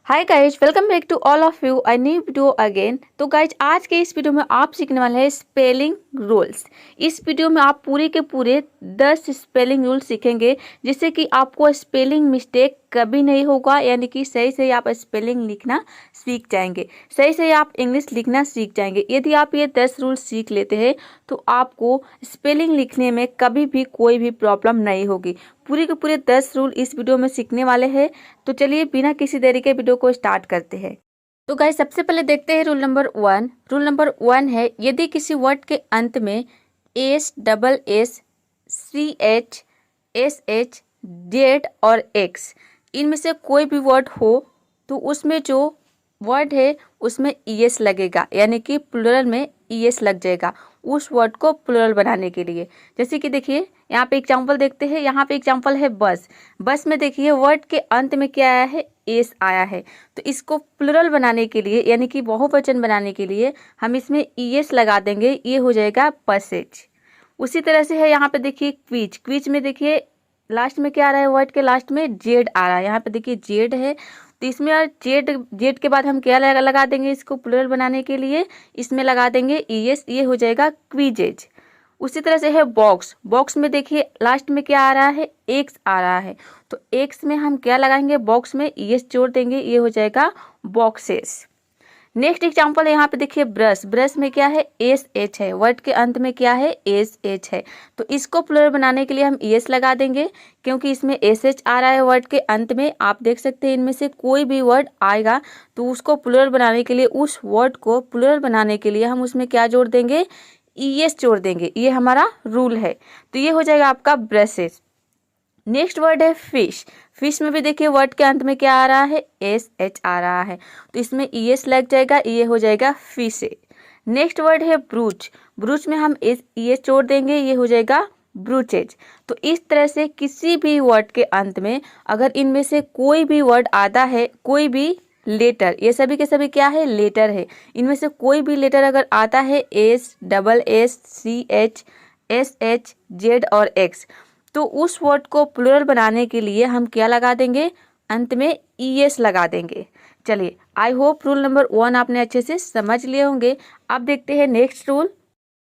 Hi guys, welcome back to all of you a new video again. तो guys आज के इस video में आप सीखने वाले हैं स्पेलिंग रूल्स। इस वीडियो में आप पूरे के पूरे 10 स्पेलिंग रूल्स सीखेंगे जिससे कि आपको स्पेलिंग मिस्टेक कभी नहीं होगा, यानी कि सही सही आप स्पेलिंग लिखना सीख जाएंगे, सही सही आप इंग्लिश लिखना सीख जाएंगे। यदि आप ये 10 रूल्स सीख लेते हैं तो आपको स्पेलिंग लिखने में कभी भी कोई भी प्रॉब्लम नहीं होगी। पूरे के पूरे 10 रूल इस वीडियो में सीखने वाले हैं। तो चलिए बिना किसी देरी के वीडियो को स्टार्ट करते हैं। तो गाइस सबसे पहले देखते हैं रूल नंबर 1। रूल नंबर 1 है, यदि किसी वर्ड के अंत में S, double S, C H, S H, Z और एक्स इनमें से कोई भी वर्ड हो तो उसमें जो वर्ड है उसमें ईएस लगेगा, यानी कि प्लूरल में ईएस लग जाएगा उस वर्ड को प्लूरल बनाने के लिए। जैसे कि देखिए यहाँ पे एग्जांपल देखते हैं। यहाँ पे एग्जांपल है बस। बस में देखिए वर्ड के अंत में क्या आया है, एस आया है। तो इसको प्लूरल बनाने के लिए, यानी कि बहुवचन बनाने के लिए हम इसमें ईएस लगा देंगे, ये हो जाएगा बसेज। उसी तरह से है यहाँ पे देखिए क्विज। क्विज में देखिए लास्ट में क्या आ रहा है, वर्ड के लास्ट में जेड आ रहा है। यहाँ पे देखिए जेड है तो इसमें जेड जेड के बाद हम क्या लगा देंगे, इसको प्लूरल बनाने के लिए इसमें लगा देंगे ईएस, ये हो जाएगा क्विजेज। उसी तरह से है बॉक्स। बॉक्स में देखिए लास्ट में क्या आ रहा है, एक्स आ रहा है। तो एक्स में हम क्या लगाएंगे, बॉक्स में ईएस जोड़ देंगे, ये हो जाएगा बॉक्सेस। नेक्स्ट एग्जांपल यहाँ पे देखिए ब्रश। ब्रश में क्या है, एस एच है। वर्ड के अंत में क्या है, एस एच है। तो इसको प्लूरल बनाने के लिए हम एस लगा देंगे, क्योंकि इसमें एस एच आ रहा है वर्ड के अंत में। आप देख सकते हैं इनमें से कोई भी वर्ड आएगा तो उसको प्लूरल बनाने के लिए, उस वर्ड को प्लूरल बनाने के लिए हम उसमें क्या जोड़ देंगे, ईएस जोड़ देंगे। ये हमारा रूल है। तो ये हो जाएगा आपका ब्रशेस। नेक्स्ट वर्ड है फिश। फिश में भी देखिए वर्ड के अंत में क्या आ रहा है, एस एच आ रहा है। तो इसमें ईएस लग जाएगा, ये हो जाएगा फिश। नेक्स्ट वर्ड है ब्रूच। ब्रूच में हम ईएस जोड़ देंगे, ये हो जाएगा ब्रूचेज। तो इस तरह से किसी भी वर्ड के अंत में अगर इनमें से कोई भी वर्ड आता है, कोई भी लेटर, ये सभी के सभी क्या है, लेटर है, इनमें से कोई भी लेटर अगर आता है, S, double S, C H, S H, Z और एक्स, तो उस वर्ड को प्लूरल बनाने के लिए हम क्या लगा देंगे, अंत में ईएस लगा देंगे। चलिए आई होप रूल नंबर 1 आपने अच्छे से समझ लिए होंगे। अब देखते हैं नेक्स्ट रूल।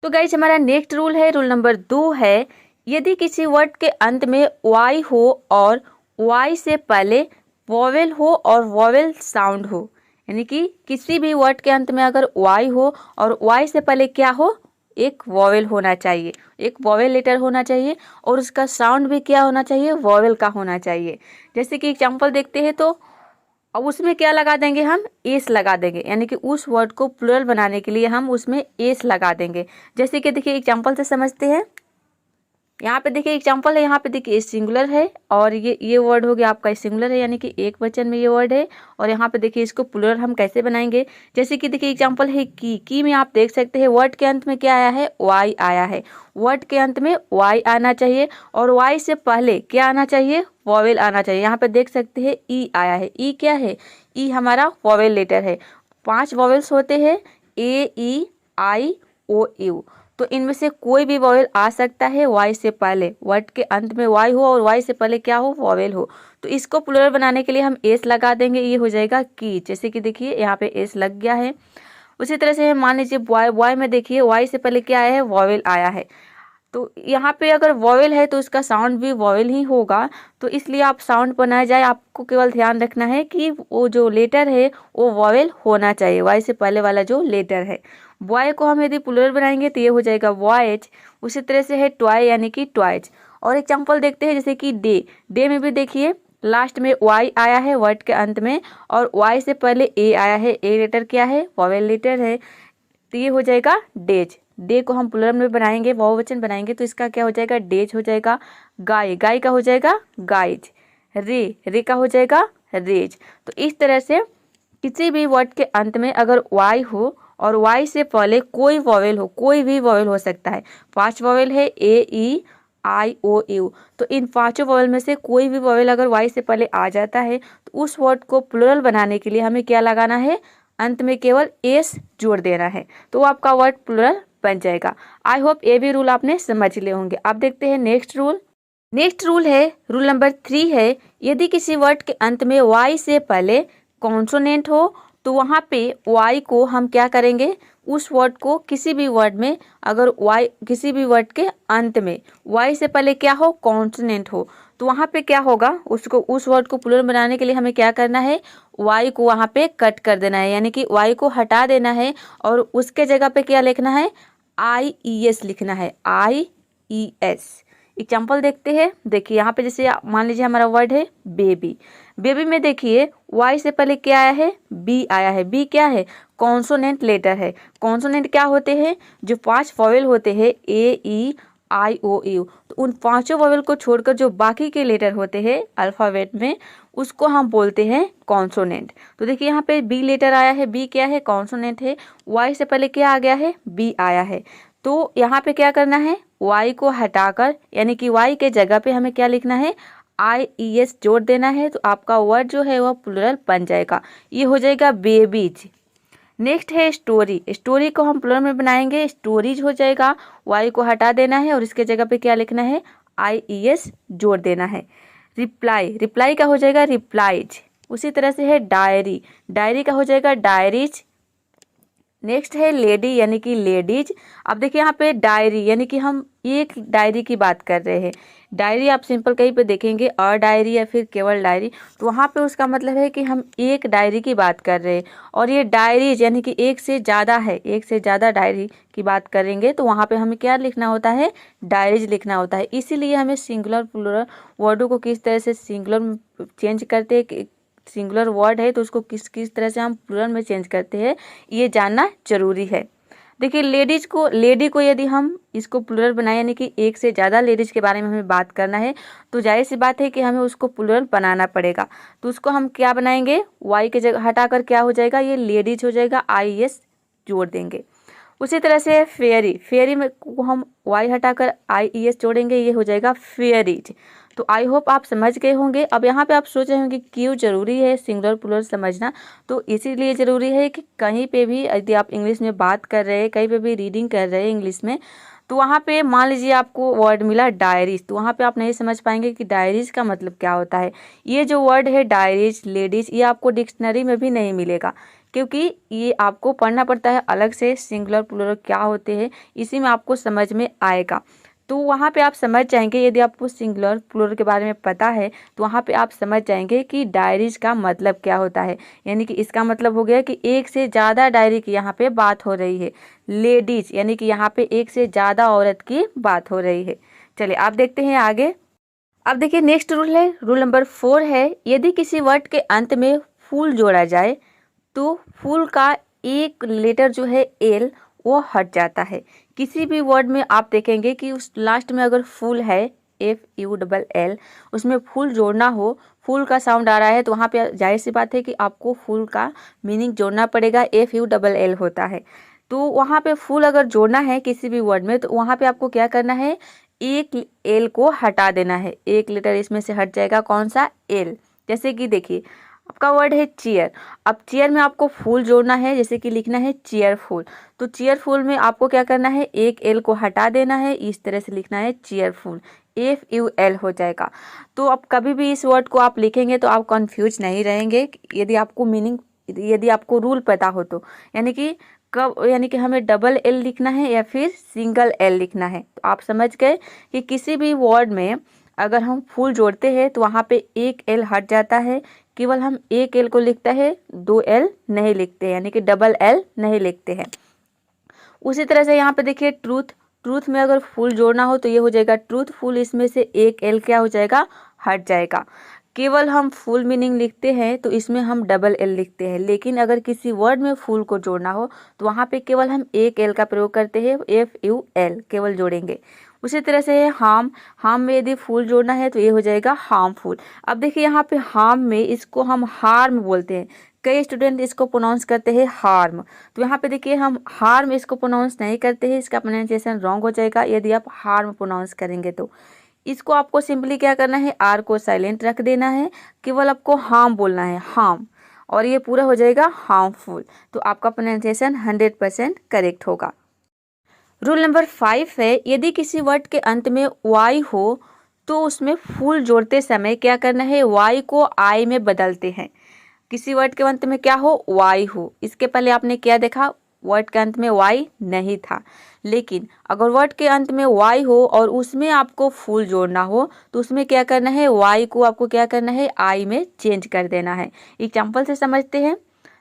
तो गाइज हमारा नेक्स्ट रूल है, रूल नंबर 2 है, यदि किसी वर्ड के अंत में वाई हो और वाई से पहले वॉवेल हो और वॉवेल साउंड हो, यानी कि किसी भी वर्ड के अंत में अगर वाई हो और वाई से पहले क्या हो, एक वॉवेल होना चाहिए, एक वॉवेल लेटर होना चाहिए और उसका साउंड भी क्या होना चाहिए, वॉवेल का होना चाहिए। जैसे कि एग्जांपल देखते हैं तो अब उसमें क्या लगा देंगे, हम एस लगा देंगे, यानी कि उस वर्ड को प्लूरल बनाने के लिए हम उसमें एस लगा देंगे। जैसे कि देखिए एग्जांपल से समझते हैं। यहाँ पे देखिए एग्जांपल है, यहाँ पे देखिए सिंगुलर है और ये वर्ड हो गया आपका सिंगुलर है, यानी कि एक वचन में ये वर्ड है। और यहाँ पे देखिए इसको प्लूरल हम कैसे बनाएंगे, जैसे कि देखिए एग्जांपल है की में आप देख सकते हैं वर्ड के अंत में क्या आया है, वाई आया है। वर्ड के अंत में वाई आना चाहिए और वाई से पहले क्या आना चाहिए, वॉवेल आना चाहिए। यहाँ पे देख सकते हैं ई आया है। ई क्या है, ई हमारा वॉवेल लेटर है। 5 वॉवेल्स होते हैं, ए, ई, आई, ओ, यू। तो इनमें से कोई भी वॉवेल आ सकता है वाई से पहले। वर्ड के अंत में वाई हो और वाई से पहले क्या हो, वॉवेल हो। तो इसको प्लूरल बनाने के लिए हम एस लगा देंगे, ये हो जाएगा की। जैसे कि देखिए यहाँ पे एस लग गया है। उसी तरह से मान लीजिए बॉय। बॉय में देखिए वाई से पहले क्या आया है, वॉवेल आया है। तो यहाँ पे अगर वॉवेल है तो इसका साउंड भी वॉवेल ही होगा। तो इसलिए आप साउंड बनाया जाए, आपको केवल ध्यान रखना है कि वो जो लेटर है वो वॉवेल होना चाहिए, वाई से पहले वाला जो लेटर है। बॉय को हम यदि प्लूरल बनाएंगे तो ये हो जाएगा वॉयज। उसी तरह से है ट्वाई, यानी कि ट्वाइज। और एग्जांपल देखते हैं, जैसे कि डे। डे में भी देखिए लास्ट में वाई आया है वर्ड के अंत में और वाई से पहले ए आया है। ए लेटर क्या है, वॉवेल लेटर है। तो ये हो जाएगा डेज। डे को हम प्लूरल में बनाएंगे, बहुवचन बनाएंगे, तो इसका क्या हो जाएगा, डेज हो जाएगा। गाय, गाय का हो जाएगा गाइज। रे, रे का हो जाएगा रेज। तो इस तरह से किसी भी वर्ड के अंत में अगर वाई हो और वाई से पहले कोई वॉवेल हो, कोई भी वॉवेल हो सकता है। 5 वॉवेल है, ए, ई, आई, ओ, यू। तो इन 5 वॉवेल में से कोई भी वॉवेल अगर वाई से पहले आ जाता है तो उस वर्ड को प्लूरल बनाने के लिए हमें क्या लगाना है, अंत में केवल एस जोड़ देना है, तो आपका वर्ड प्लूरल बन जाएगा। आई होप ये भी रूल आपने समझ लिए होंगे। अब देखते हैं नेक्स्ट रूल। नेक्स्ट रूल है, रूल नंबर 3 है, यदि किसी वर्ड के अंत में वाई से पहले कॉन्सोनेंट हो तो वहाँ पे y को हम क्या करेंगे, उस वर्ड को किसी भी वर्ड में अगर y किसी भी वर्ड के अंत में y से पहले क्या हो, कॉन्सोनेंट हो, तो वहाँ पे क्या होगा, उसको उस वर्ड को प्लूरल बनाने के लिए हमें क्या करना है, y को वहाँ पे कट कर देना है, यानी कि y को हटा देना है और उसके जगह पे क्या लिखना है, IES लिखना है, IES। एग्जाम्पल देखते हैं। देखिए यहाँ पे जैसे मान लीजिए हमारा वर्ड है बेबी। बेबी में देखिए y से पहले क्या आया है, b आया है। b क्या है, कॉन्सोनेंट लेटर है। कॉन्सोनेंट क्या होते हैं, जो 5 वॉवेल होते हैं a e i o u, तो उन 5 वॉवेल को छोड़कर जो बाकी के लेटर होते हैं अल्फ़ाबेट में उसको हम बोलते हैं कॉन्सोनेंट। तो देखिए यहाँ पे b लेटर आया है, b क्या है, कॉन्सोनेंट है। y से पहले क्या आ गया है, b आया है। तो यहाँ पे क्या करना है, y को हटाकर यानी कि y के जगह पे हमें क्या लिखना है, IES जोड़ देना है, तो आपका वर्ड जो है वह प्लूरल बन जाएगा। ये हो जाएगा बेबीज। नेक्स्ट है स्टोरी। स्टोरी को हम प्लूरल में बनाएंगे, स्टोरीज हो जाएगा। y को हटा देना है और इसके जगह पे क्या लिखना है, IES जोड़ देना है। रिप्लाई, रिप्लाई का हो जाएगा रिप्लाइज। उसी तरह से है डायरी, डायरी का हो जाएगा डायरीज। नेक्स्ट है लेडी यानी कि लेडीज। अब देखिए यहाँ पे डायरी यानी कि हम एक डायरी की बात कर रहे हैं। डायरी आप सिंपल कहीं पे देखेंगे अ डायरी या फिर केवल डायरी, तो वहाँ पे उसका मतलब है कि हम एक डायरी की बात कर रहे हैं। और ये डायरीज यानी कि एक से ज़्यादा है, एक से ज़्यादा डायरी की बात करेंगे तो वहाँ पे हमें क्या लिखना होता है, डायरीज लिखना होता है। इसीलिए हमें सिंगुलर प्लूरल वर्डों को किस तरह से सिंगुलर में चेंज करते हैं, सिंगुलर वर्ड है तो उसको किस किस तरह से हम प्लूरल में चेंज करते हैं, ये जानना जरूरी है। देखिए लेडीज को, लेडी को यदि हम इसको प्लूरल बनाए यानी कि एक से ज़्यादा लेडीज के बारे में हमें बात करना है तो जाहिर सी बात है कि हमें उसको प्लूरल बनाना पड़ेगा। तो उसको हम क्या बनाएंगे, y के जगह हटाकर क्या हो जाएगा, ये लेडीज हो जाएगा, IES जोड़ देंगे। उसी तरह से फेयरी, फेयरी में को हम y हटाकर IES जोड़ेंगे, ये हो जाएगा फेयरीज। तो आई होप आप समझ गए होंगे। अब यहाँ पे आप सोच रहे होंगे क्यों ज़रूरी है सिंगुलर प्लूरल समझना, तो इसीलिए ज़रूरी है कि कहीं पे भी यदि आप इंग्लिश में बात कर रहे हैं, कहीं पे भी रीडिंग कर रहे हैं इंग्लिश में, तो वहाँ पे मान लीजिए आपको वर्ड मिला डायरीज, तो वहाँ पे आप नहीं समझ पाएंगे कि डायरीज का मतलब क्या होता है। ये जो वर्ड है डायरीज, लेडीज, ये आपको डिक्शनरी में भी नहीं मिलेगा, क्योंकि ये आपको पढ़ना पड़ता है अलग से, सिंगुलर प्लूरल क्या होते हैं इसी में आपको समझ में आएगा। तो वहाँ पे आप समझ जाएंगे, यदि आपको सिंगुलर प्लूरल के बारे में पता है तो वहाँ पे आप समझ जाएंगे कि डायरीज का मतलब क्या होता है। यानी कि इसका मतलब हो गया कि एक से ज़्यादा डायरी की यहाँ पे बात हो रही है। लेडीज यानी कि यहाँ पे एक से ज़्यादा औरत की बात हो रही है। चलिए आप देखते हैं आगे। अब देखिए नेक्स्ट रूल है, रूल नंबर 4 है, यदि किसी वर्ड के अंत में फूल जोड़ा जाए तो फूल का एक लेटर जो है एल वो हट जाता है। किसी भी वर्ड में आप देखेंगे कि उस लास्ट में अगर फूल है FULL, उसमें फूल जोड़ना हो, फूल का साउंड आ रहा है तो वहाँ पे जाहिर सी बात है कि आपको फूल का मीनिंग जोड़ना पड़ेगा, FULL होता है। तो वहाँ पे फूल अगर जोड़ना है किसी भी वर्ड में तो वहाँ पे आपको क्या करना है, एक एल को हटा देना है, एक लेटर इसमें से हट जाएगा, कौन सा, एल। जैसे कि देखिए आपका वर्ड है चेयर, अब चेयर में आपको फूल जोड़ना है, जैसे कि लिखना है चेयरफुल, तो चेयरफुल में आपको क्या करना है, एक एल को हटा देना है, इस तरह से लिखना है चेयरफुल, FUL हो जाएगा। तो अब कभी भी इस वर्ड को आप लिखेंगे तो आप कंफ्यूज नहीं रहेंगे, यदि आपको मीनिंग, यदि आपको रूल पता हो तो, यानी कि कब, यानी कि हमें डबल एल लिखना है या फिर सिंगल एल लिखना है। तो आप समझ गए कि किसी भी वर्ड में अगर हम फूल जोड़ते हैं तो वहाँ पे एक एल हट जाता है, केवल हम एक एल को लिखता है, 2 एल नहीं लिखते, यानी कि डबल एल नहीं लिखते हैं। उसी तरह से यहाँ पे देखिए ट्रूथ, ट्रूथ में अगर फुल जोड़ना हो तो ये हो जाएगा ट्रूथफुल, इसमें से एक एल क्या हो जाएगा, हट जाएगा। केवल हम फुल मीनिंग लिखते हैं तो इसमें हम डबल एल लिखते हैं, लेकिन अगर किसी वर्ड में फुल को जोड़ना हो तो वहाँ पे केवल हम एक एल का प्रयोग करते हैं, FUL केवल जोड़ेंगे। उसी तरह से है हार्म, हार्म में यदि फुल जोड़ना है तो ये हो जाएगा हार्मफुल। अब देखिए यहाँ पे हार्म में इसको हम हार्म बोलते हैं, कई स्टूडेंट इसको प्रोनाउंस करते हैं हार्म, तो यहाँ पे देखिए हम हार्म इसको प्रोनाउंस नहीं करते हैं, इसका प्रोनाउंसिएशन रॉन्ग हो जाएगा यदि आप हार्म प्रोनाउंस करेंगे। तो इसको आपको सिंपली क्या करना है, आर को साइलेंट रख देना है, केवल आपको हार्म बोलना है, हार्म, और ये पूरा हो जाएगा हार्मफुल। तो आपका प्रोनाउंसिएशन 100% करेक्ट होगा। रूल नंबर 5 है, यदि किसी वर्ड के अंत में वाई हो तो उसमें फूल जोड़ते समय क्या करना है, वाई को आई में बदलते हैं। किसी वर्ड के अंत में क्या हो, वाई हो। इसके पहले आपने क्या देखा, वर्ड के अंत में वाई नहीं था। लेकिन अगर वर्ड के अंत में वाई हो और उसमें आपको फुल जोड़ना हो तो उसमें क्या करना है, वाई को आपको क्या करना है, आई में चेंज कर देना है। एग्जाम्पल से समझते हैं।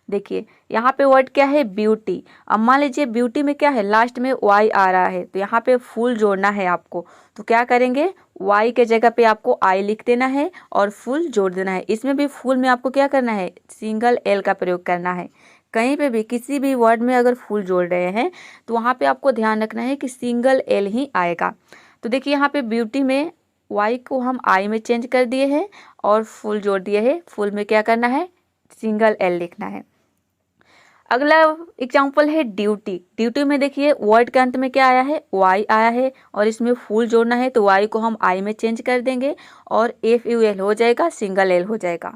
देखिए यहाँ पे वर्ड क्या है, ब्यूटी। अब मान लीजिए ब्यूटी में क्या है, लास्ट में वाई आ रहा है, तो यहाँ पे फुल जोड़ना है आपको। तो क्या करेंगे, वाई के जगह पे आपको आई लिख देना है और फुल जोड़ देना है। इसमें भी फुल में आपको क्या करना है, सिंगल एल का प्रयोग करना है। कहीं पे भी किसी भी वर्ड में अगर फुल जोड़ रहे हैं तो वहाँ पे आपको ध्यान रखना है कि सिंगल एल ही आएगा। तो देखिए यहाँ पे ब्यूटी में वाई को हम आई में चेंज कर दिए हैं और फुल जोड़ दिए है। फुल में क्या करना है, सिंगल एल लिखना है। अगला एग्जाम्पल है ड्यूटी। ड्यूटी में देखिए वर्ड के अंत में क्या आया है, वाई आया है और इसमें फुल जोड़ना है तो वाई को हम आई में चेंज कर देंगे और एफ यू एल हो जाएगा, सिंगल एल हो जाएगा।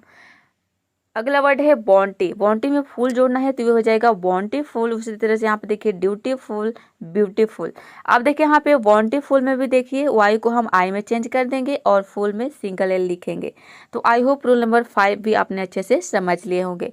अगला वर्ड है बॉन्टी। बॉन्टी में फुल जोड़ना है तो ये हो जाएगा बॉन्टीफुल। उसी तरह से यहाँ पे देखिए ड्यूटीफुल, ब्यूटीफुल। अब देखिए यहाँ पे बॉन्टीफुल में भी देखिए वाई को हम आई में चेंज कर देंगे और फुल में सिंगल एल लिखेंगे। तो आई होप रूल नंबर 5 भी आपने अच्छे से समझ लिए होंगे।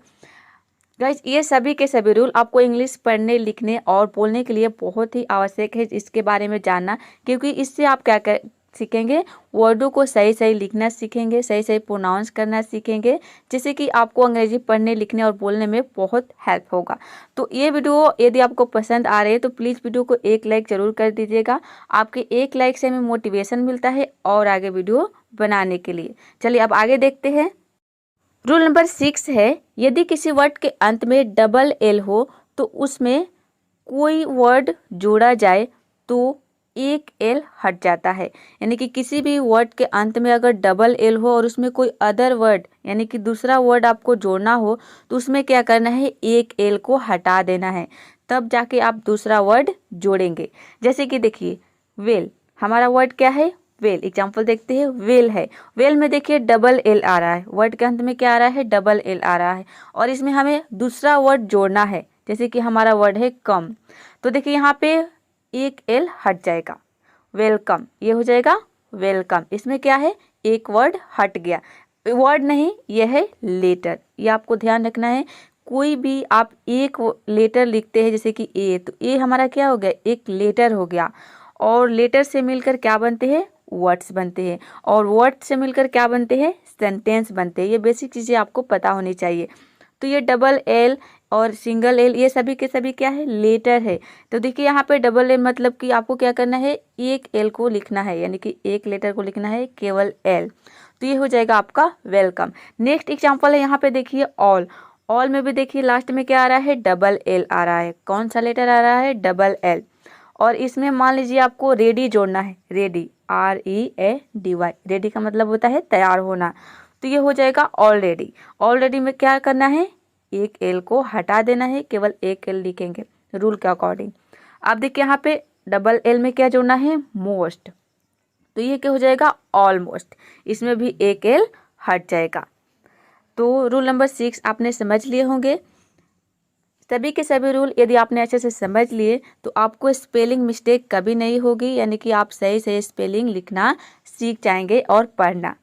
गाइज ये सभी के सभी रूल आपको इंग्लिश पढ़ने, लिखने और बोलने के लिए बहुत ही आवश्यक है इसके बारे में जानना, क्योंकि इससे आप क्या सीखेंगे, वर्डों को सही सही लिखना सीखेंगे, सही सही प्रोनाउंस करना सीखेंगे, जिससे कि आपको अंग्रेजी पढ़ने, लिखने और बोलने में बहुत हेल्प होगा। तो ये वीडियो यदि आपको पसंद आ रही है तो प्लीज़ वीडियो को एक लाइक ज़रूर कर दीजिएगा। आपके एक लाइक से हमें मोटिवेशन मिलता है और आगे वीडियो बनाने के लिए। चलिए अब आगे देखते हैं। रूल नंबर 6 है, यदि किसी वर्ड के अंत में डबल एल हो तो उसमें कोई वर्ड जोड़ा जाए तो एक एल हट जाता है। यानी कि किसी भी वर्ड के अंत में अगर डबल एल हो और उसमें कोई अदर वर्ड यानी कि दूसरा वर्ड आपको जोड़ना हो तो उसमें क्या करना है, एक एल को हटा देना है, तब जाके आप दूसरा वर्ड जोड़ेंगे। जैसे कि देखिए वेल, हमारा वर्ड क्या है, वेल। एग्जाम्पल देखते हैं, वेल है। वेल में देखिए डबल एल आ रहा है, वर्ड के अंत में क्या आ रहा है, डबल एल आ रहा है और इसमें हमें दूसरा वर्ड जोड़ना है, जैसे कि हमारा वर्ड है कम। तो देखिए यहाँ पे एक एल हट जाएगा, वेलकम, ये हो जाएगा वेलकम। इसमें क्या है, एक वर्ड हट गया। वर्ड नहीं, यह है लेटर। ये आपको ध्यान रखना है। कोई भी आप एक लेटर लिखते हैं जैसे कि ए, तो ए हमारा क्या हो गया, एक लेटर हो गया और लेटर से मिलकर क्या बनते हैं, वर्ड्स बनते हैं और वर्ड से मिलकर क्या बनते हैं, सेंटेंस बनते हैं। ये बेसिक चीज़ें आपको पता होनी चाहिए। तो ये डबल एल और सिंगल एल ये सभी के सभी क्या है, लेटर है। तो देखिए यहाँ पे डबल एल मतलब कि आपको क्या करना है, एक एल को लिखना है, यानी कि एक लेटर को लिखना है, केवल एल। तो ये हो जाएगा आपका वेलकम। नेक्स्ट एग्जाम्पल है यहाँ पे देखिए ऑल। ऑल में भी देखिए लास्ट में क्या आ रहा है, डबल एल आ रहा है। कौन सा लेटर आ रहा है, डबल एल। और इसमें मान लीजिए आपको रेडी जोड़ना है, रेडी, READY। रेडी का मतलब होता है तैयार होना। तो ये हो जाएगा ऑलरेडी। ऑलरेडी में क्या करना है, एक एल को हटा देना है, केवल एक एल लिखेंगे रूल के अकॉर्डिंग। आप देखिए यहाँ पे डबल एल में क्या जोड़ना है, मोस्ट। तो ये क्या हो जाएगा, ऑलमोस्ट। इसमें भी एक एल हट जाएगा। तो रूल नंबर 6 आपने समझ लिए होंगे। सभी के सभी रूल यदि आपने अच्छे से समझ लिए तो आपको स्पेलिंग मिस्टेक कभी नहीं होगी, यानी कि आप सही सही स्पेलिंग लिखना सीख जाएंगे और पढ़ना।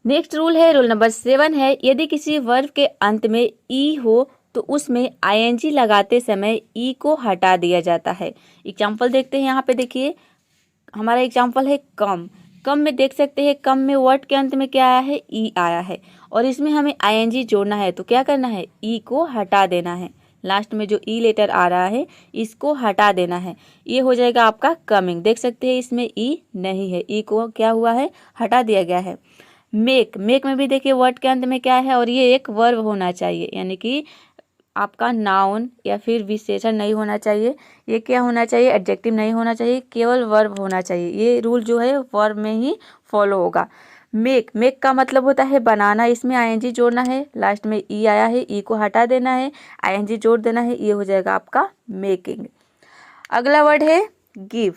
नेक्स्ट रूल है, रूल नंबर 7 है, यदि किसी वर्ब के अंत में ई हो तो उसमें ING लगाते समय ई को हटा दिया जाता है। एग्जाम्पल देखते हैं। यहाँ पे देखिए हमारा एग्जाम्पल है कम। कम में देख सकते हैं, कम में वर्ड के अंत में क्या आया है, ई आया है और इसमें हमें ING जोड़ना है। तो क्या करना है, ई को हटा देना है। लास्ट में जो ई लेटर आ रहा है इसको हटा देना है। ये हो जाएगा आपका कमिंग। देख सकते हैं इसमें ई नहीं है, ई को क्या हुआ है, हटा दिया गया है। मेक, मेक में भी देखिए वर्ड के अंत में क्या है और ये एक वर्ब होना चाहिए, यानी कि आपका नाउन या फिर विशेषण नहीं होना चाहिए। ये क्या होना चाहिए, एडजेक्टिव नहीं होना चाहिए, केवल वर्ब होना चाहिए। ये रूल जो है वर्ब में ही फॉलो होगा। मेक, मेक का मतलब होता है बनाना। इसमें ING जोड़ना है, लास्ट में ई आया है, ई को हटा देना है, ING जोड़ देना है, ये हो जाएगा आपका मेकिंग। अगला वर्ड है गिव।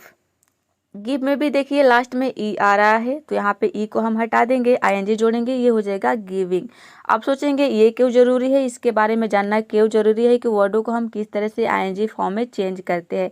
गिव में भी देखिए लास्ट में ई आ रहा है, तो यहाँ पे ई को हम हटा देंगे, आईएनजी जोड़ेंगे, ये हो जाएगा गिविंग। आप सोचेंगे ये क्यों जरूरी है, इसके बारे में जानना क्यों जरूरी है कि वर्डों को हम किस तरह से आईएनजी फॉर्म में चेंज करते हैं।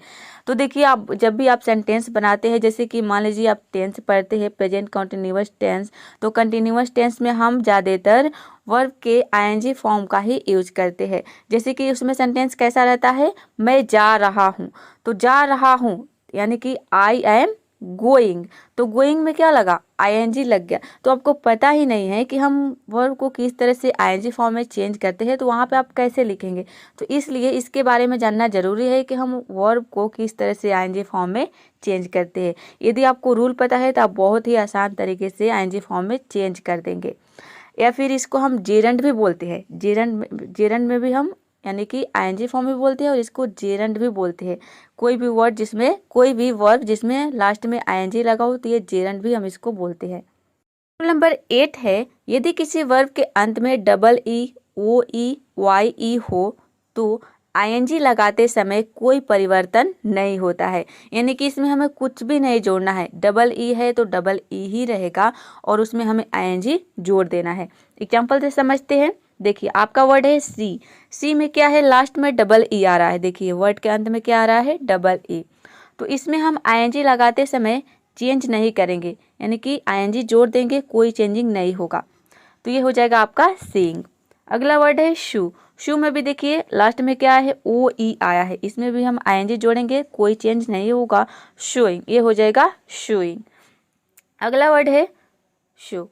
तो देखिए, आप जब भी आप सेंटेंस बनाते हैं, जैसे कि मान लीजिए आप टेंस पढ़ते हैं, प्रेजेंट कंटिन्यूअस टेंस, तो कंटिन्यूअस टेंस में हम ज़्यादातर वर्ब के आईएनजी फॉर्म का ही यूज करते हैं। जैसे कि उसमें सेंटेंस कैसा रहता है, मैं जा रहा हूँ, तो जा रहा हूँ यानी कि आई एम गोइंग, तो गोइंग में क्या लगा, आईएनजी लग गया। तो आपको पता ही नहीं है कि हम वर्ब को किस तरह से आईएनजी फॉर्म में चेंज करते हैं, तो वहाँ पे आप कैसे लिखेंगे। तो इसलिए इसके बारे में जानना जरूरी है कि हम वर्ब को किस तरह से आईएनजी फॉर्म में चेंज करते हैं। यदि आपको रूल पता है तो आप बहुत ही आसान तरीके से आईएनजी फॉर्म में चेंज कर देंगे। या फिर इसको हम जेरंड भी बोलते हैं, जेरंड में भी हम यानी कि आईएनजी फॉर्म में बोलते हैं, और इसको जेरंड भी बोलते हैं। कोई भी वर्ब जिसमें लास्ट में आईएनजी लगा हो, तो ये जेरंड भी हम इसको बोलते हैं। रूल नंबर 8 है, यदि किसी वर्ब के अंत में डबल ई, ओ ई, वाई ई हो तो आईएनजी लगाते समय कोई परिवर्तन नहीं होता है। यानी कि इसमें हमें कुछ भी नहीं जोड़ना है, डबल ई है तो डबल ई ही रहेगा और उसमें हमें आईएनजी जोड़ देना है। एग्जाम्पल से समझते हैं। देखिए, आपका वर्ड है सी, सी में क्या है, लास्ट में डबल ई आ रहा है। देखिए, वर्ड के अंत में क्या आ रहा है, डबल ई। तो इसमें हम आईएनजी लगाते समय चेंज नहीं करेंगे, यानी कि आईएनजी जोड़ देंगे, कोई चेंजिंग नहीं होगा। तो ये हो जाएगा आपका सीइंग। अगला वर्ड है शू, शू में भी देखिए लास्ट में क्या है, ओ ई आया है, इसमें भी हम आईएनजी जोड़ेंगे, कोई चेंज नहीं होगा, शोइंग, ये हो जाएगा शोइंग। अगला वर्ड है शू,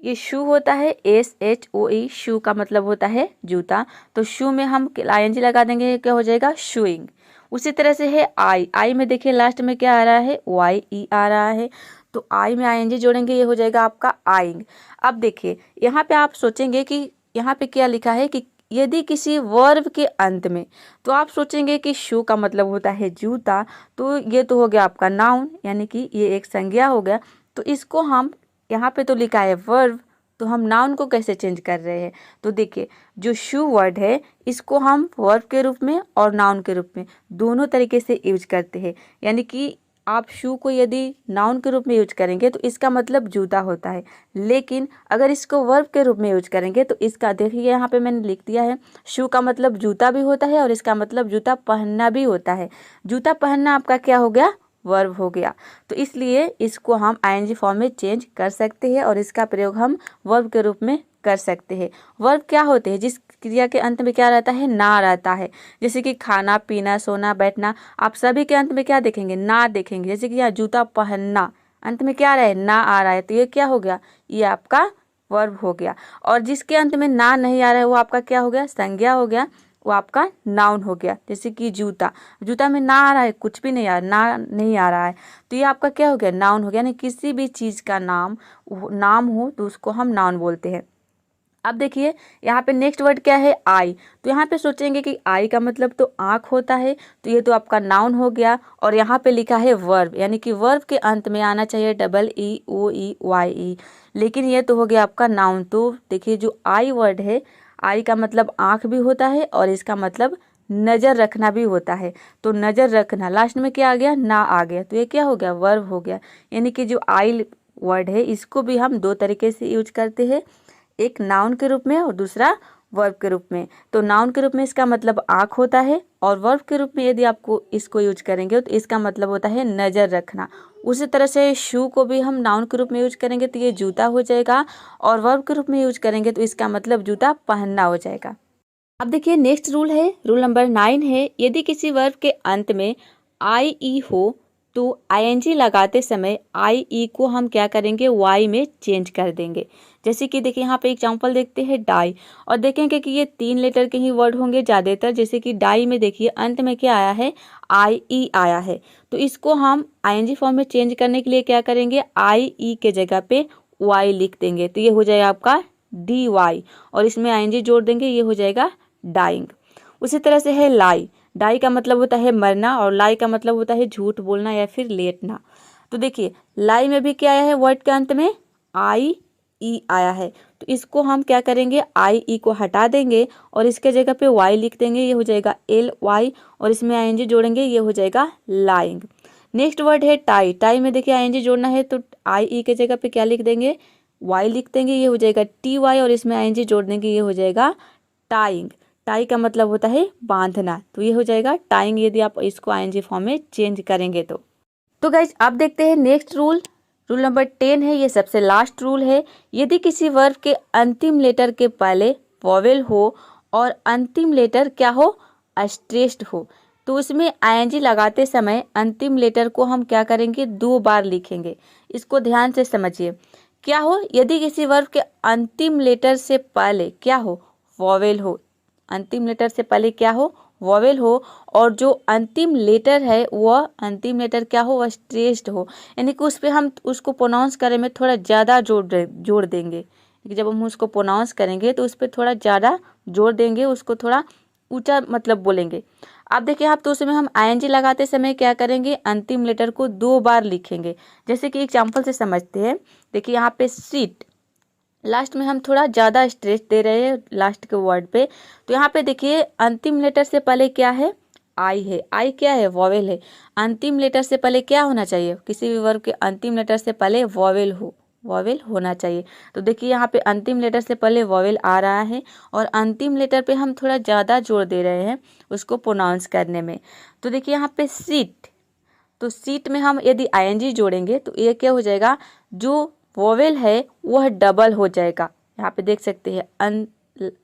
ये शू होता है SHOE, शू का मतलब होता है जूता, तो शू में हम आईएनजी लगा देंगे, क्या हो जाएगा, शूइंग। उसी तरह से है आई, आई में देखिए लास्ट में क्या आ रहा है, YE आ रहा है, तो आई में आईएनजी जोड़ेंगे, ये हो जाएगा आपका आइंग। अब देखिए, यहाँ पे आप सोचेंगे कि यहाँ पे क्या लिखा है कि यदि किसी वर्ब के अंत में, तो आप सोचेंगे कि शू का मतलब होता है जूता, तो ये तो हो गया आपका नाउन, यानी कि ये एक संज्ञा हो गया। तो इसको हम, यहाँ पे तो लिखा है वर्ब, तो हम नाउन को कैसे चेंज कर रहे हैं। तो देखिए, जो शू वर्ड है इसको हम वर्ब के रूप में और नाउन के रूप में दोनों तरीके से यूज करते हैं। यानी कि आप शू को यदि नाउन के रूप में यूज करेंगे तो इसका मतलब जूता होता है, लेकिन अगर इसको वर्ब के रूप में यूज करेंगे तो इसका, देखिए यहाँ पे मैंने लिख दिया है, शू का मतलब जूता भी होता है और इसका मतलब जूता पहनना भी होता है। जूता पहनना आपका क्या हो गया, वर्ब हो गया। तो इसलिए इसको हम आईएनजी फॉर्म में चेंज कर सकते हैं और इसका प्रयोग हम वर्ब के रूप में कर सकते हैं। वर्ब क्या होते हैं, जिस क्रिया के अंत में क्या रहता है, ना रहता है। जैसे कि खाना, पीना, सोना, बैठना, आप सभी के अंत में क्या देखेंगे, ना देखेंगे। जैसे कि यहाँ जूता पहनना, अंत में क्या रहे, ना आ रहा है, तो ये क्या हो गया, ये आपका वर्ब हो गया। और जिसके अंत में ना नहीं आ रहा है वो आपका क्या हो गया, संज्ञा हो गया, वो आपका नाउन हो गया। जैसे कि जूता, जूता में ना आ रहा है, कुछ भी नहीं आ रहा, ना नहीं आ रहा है, तो ये आपका क्या हो गया, नाउन हो गया। यानी किसी भी चीज़ का नाम हो तो उसको हम नाउन बोलते हैं। अब देखिए, यहाँ पे नेक्स्ट वर्ड क्या है, आई। तो यहाँ पे सोचेंगे कि आई का मतलब तो आँख होता है, तो ये तो आपका नाउन हो गया। और यहाँ पे लिखा है वर्ब, यानी कि वर्ब के अंत में आना चाहिए डबल ई, ओ ई, वाई ई, लेकिन ये तो हो गया आपका नाउन। तो देखिए, जो आई वर्ड है, आई का मतलब आँख भी होता है और इसका मतलब नज़र रखना भी होता है। तो नज़र रखना, लास्ट में क्या आ गया, ना आ गया, तो ये क्या हो गया, वर्ब हो गया। यानी कि जो आई वर्ड है इसको भी हम दो तरीके से यूज करते हैं, एक नाउन के रूप में और दूसरा वर्ब के रूप में। तो नाउन के रूप में इसका मतलब आँख होता है, और वर्ब के रूप में यदि आपको इसको यूज करेंगे तो इसका मतलब होता है नज़र रखना। उसी तरह से शू को भी हम नाउन के रूप में यूज करेंगे तो ये जूता हो जाएगा, और वर्ब के रूप में यूज करेंगे तो इसका मतलब जूता पहनना हो जाएगा। अब देखिए, नेक्स्ट रूल है, रूल नंबर 9 है, यदि किसी वर्ब के अंत में आई ई हो तो आईएनजी लगाते समय आई ई को हम क्या करेंगे, वाई में चेंज कर देंगे। जैसे कि देखिए, यहाँ पे एग्जांपल देखते हैं डाई, और देखेंगे कि ये 3 लेटर के ही वर्ड होंगे ज़्यादातर। जैसे कि डाई में देखिए अंत में क्या आया है, आई ई आया है, तो इसको हम आईएनजी फॉर्म में चेंज करने के लिए क्या करेंगे, आई ई के जगह पे वाई लिख देंगे, तो ये हो जाएगा आपका डी वाई, और इसमें आईएनजी जोड़ देंगे, ये हो जाएगा डाइंग। उसी तरह से है लाई, डाई का मतलब होता है मरना, और लाई का मतलब होता है झूठ बोलना या फिर लेटना। तो देखिए, लाई में भी क्या आया है, वर्ड के अंत में आई ई आया है, तो इसको हम क्या करेंगे, आई ई को हटा देंगे और इसके जगह पे वाई लिख देंगे, ये हो जाएगा एल वाई, और इसमें आईएनजी जोड़ेंगे, ये हो जाएगा लाइंग। नेक्स्ट वर्ड है टाई। टाई में देखिए आईएनजी जोड़ना है तो आई ई के जगह पे क्या लिख देंगे, वाई लिख देंगे, ये हो जाएगा टी वाई, और इसमें आईएनजी जोड़ देंगे, ये हो जाएगा टाइंग। टाई का मतलब होता है बांधना, तो ये हो जाएगा टाइंग यदि आप इसको आईएनजी फॉर्म में चेंज करेंगे तो गाइज अब देखते हैं नेक्स्ट रूल। रूल नंबर 10 है, ये सबसे लास्ट रूल है। यदि किसी वर्ब के अंतिम लेटर के पहले वॉवेल हो और अंतिम लेटर क्या हो, स्ट्रेस्ड हो, तो उसमें आईएनजी लगाते समय अंतिम लेटर को हम क्या करेंगे, 2 बार लिखेंगे। इसको ध्यान से समझिए। क्या हो, यदि किसी वर्ब के अंतिम लेटर से पहले क्या हो, वॉवेल हो, अंतिम लेटर से पहले क्या हो, वॉवेल हो, और जो अंतिम लेटर है वह अंतिम लेटर क्या हो, वह स्ट्रेस्ड हो, यानी कि उस पर हम उसको प्रोनाउंस करने में थोड़ा ज़्यादा जोड़ देंगे। जब हम उसको प्रोनाउंस करेंगे तो उस पर थोड़ा ज़्यादा जोड़ देंगे, उसको थोड़ा ऊंचा मतलब बोलेंगे। अब देखिए आप, तो उसमें हम आईएनजी लगाते समय क्या करेंगे, अंतिम लेटर को 2 बार लिखेंगे। जैसे कि एग्जाम्पल से समझते हैं। देखिए यहाँ पे सीट, लास्ट में हम थोड़ा ज़्यादा स्ट्रेस दे रहे हैं लास्ट के वर्ड पे, तो यहाँ पे देखिए अंतिम लेटर से पहले क्या है, आई है। आई क्या है, वॉवेल है। अंतिम लेटर से पहले क्या होना चाहिए, किसी भी वर्ब के अंतिम लेटर से पहले वॉवेल हो, वॉवेल होना चाहिए। तो देखिए यहाँ पे अंतिम लेटर से पहले वॉवेल आ रहा है, और अंतिम लेटर पे हम थोड़ा ज़्यादा जोर दे रहे हैं उसको प्रोनाउंस करने में। तो देखिए यहाँ पे सीट, तो सीट में हम यदि आईएनजी जोड़ेंगे तो ये क्या हो जाएगा, जो वोवेल है वह डबल हो जाएगा। यहाँ पे देख सकते हैं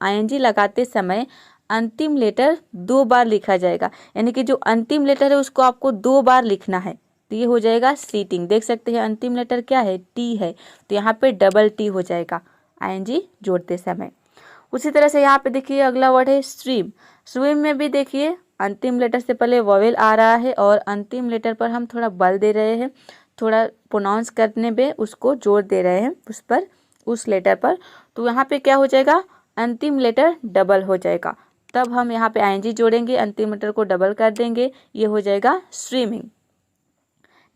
आईएनजी लगाते समय अंतिम लेटर 2 बार लिखा जाएगा, यानी कि जो अंतिम लेटर है उसको आपको 2 बार लिखना है, तो ये हो जाएगा सीटिंग। देख सकते हैं अंतिम लेटर क्या है, टी है, तो यहाँ पे डबल टी हो जाएगा आईएनजी जोड़ते समय। उसी तरह से यहाँ पे देखिए अगला वर्ड है स्विम। स्विम में भी देखिए अंतिम लेटर से पहले वोवेल आ रहा है, और अंतिम लेटर पर हम थोड़ा बल दे रहे हैं, थोड़ा प्रोनाउंस करने पे उसको जोर दे रहे हैं उस पर, उस लेटर पर। तो यहाँ पे क्या हो जाएगा, अंतिम लेटर डबल हो जाएगा, तब हम यहाँ पे आईएनजी जोड़ेंगे, अंतिम लेटर को डबल कर देंगे, ये हो जाएगा स्विमिंग।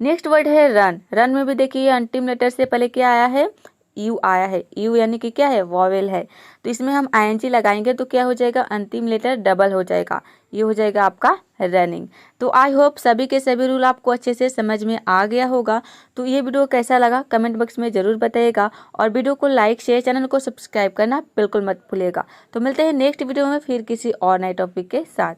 नेक्स्ट वर्ड है रन। रन में भी देखिए अंतिम लेटर से पहले क्या आया है, यू आया है। यू यानी कि क्या है, वॉवेल है, तो इसमें हम आईएनजी लगाएंगे तो क्या हो जाएगा, अंतिम लेटर डबल हो जाएगा, ये हो जाएगा आपका रनिंग। तो आई होप सभी के सभी रूल आपको अच्छे से समझ में आ गया होगा। तो ये वीडियो कैसा लगा कमेंट बॉक्स में ज़रूर बताइएगा, और वीडियो को लाइक शेयर, चैनल को सब्सक्राइब करना बिल्कुल मत भूलिएगा। तो मिलते हैं नेक्स्ट वीडियो में फिर किसी और नए टॉपिक के साथ।